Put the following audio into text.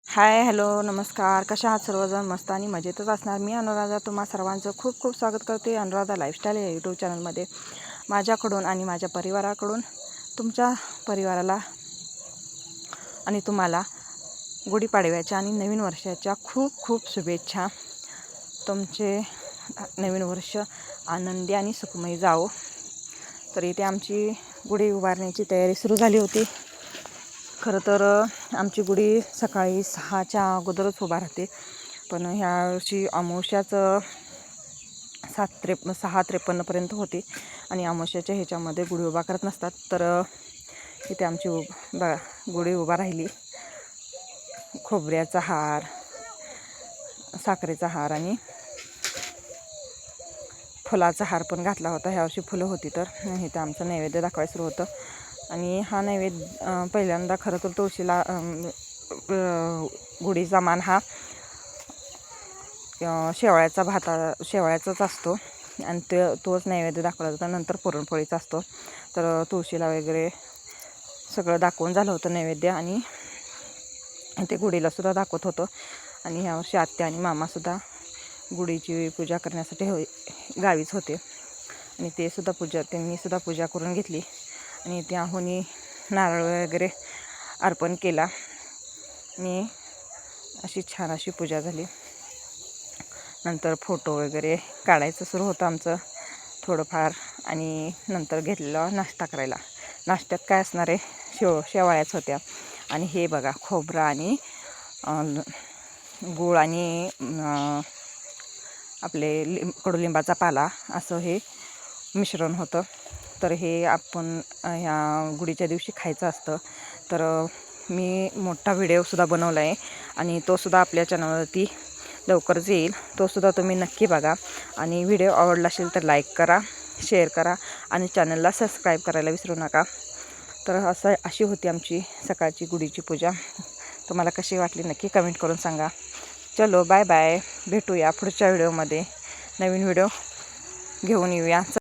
Hi hello नमस्कार. कशा आहात सर्वजण? मस्त आणि मजेतच असणार. मी अनुराधा तुम्हा सर्वांचं खूप खूप स्वागत करते अनुराधा लाईफस्टाईल या यूट्यूब चॅनलमध्ये. माझ्याकडून आणि माझ्या परिवाराकडून तुमच्या परिवाराला आणि तुम्हाला गुढीपाडव्याच्या आणि नवीन वर्षाच्या खूप खूप शुभेच्छा. तुमचे नवीन वर्ष आनंदी आणि सुखमय जावो. तर इथे आमची गुढी उभारण्याची तयारी सुरू झाली होती. खरं तर आमची गुढी सकाळी 6च्या अगोदरच उभा राहते, पण ह्या वर्षी अमावस्याचं 6:53पर्यंत होते आणि अमावस्याच्या ह्याच्यामध्ये गुढी उभा करत नसतात. तर इथे आमची गुढी उभा राहिली. खोबऱ्याचा हार, साखरेचा हार आणि फुलाचा हार पण घातला होता. ह्यावर्षी फुलं होती तर इथं आमचं नैवेद्य दाखवायचं सुरू होतं. आणि हा नैवेद्य पहिल्यांदा खरं तर तुळशीला गुढीचा मान हा शेवळ्याचाच असतो आणि तोच नैवेद्य दाखवला जातो. नंतर पुरणपोळीचा असतो. तर तुळशीला वगैरे सगळं दाखवून झालं होतं नैवेद्य आणि ते गुढीलासुद्धा दाखवत होतं. आणि ह्यावर्षी आत्या आणि मामासुद्धा गुढीची पूजा करण्यासाठी गावीच होते आणि त्यांनी सुद्धा पूजा करून घेतली आणि त्याहून नारळ वगैरे अर्पण केला आणि अशी छान अशी पूजा झाली. नंतर फोटो वगैरे काढायचं सुरू होतं आमचं थोडंफार आणि नंतर घेतलेला नाश्ता करायला. नाश्त्यात काय असणार आहे, शेवाळ्याच होत्या. आणि हे बघा, खोबरं आणि गूळ आणि आपले कडुलिंबाचा पाला असं हे मिश्रण होतं. तर हे आपण ह्या गुढीच्या दिवशी खायचं असतं. तर मी मोठा व्हिडिओसुद्धा बनवला आहे आणि तोसुद्धा आपल्या चॅनलवरती लवकरच येईल. तोसुद्धा तुम्ही नक्की बघा. आणि व्हिडिओ आवडला असेल तर लाईक करा, शेअर करा आणि चॅनलला सबस्क्राईब करायला विसरू नका. तर अशी होती आमची सकाळची गुढीची पूजा. तुम्हाला कशी वाटली नक्की कमेंट करून सांगा. चलो बाय बाय. भेटूया पुढच्या व्हिडिओमध्ये. नवीन व्हिडिओ घेऊन येऊया.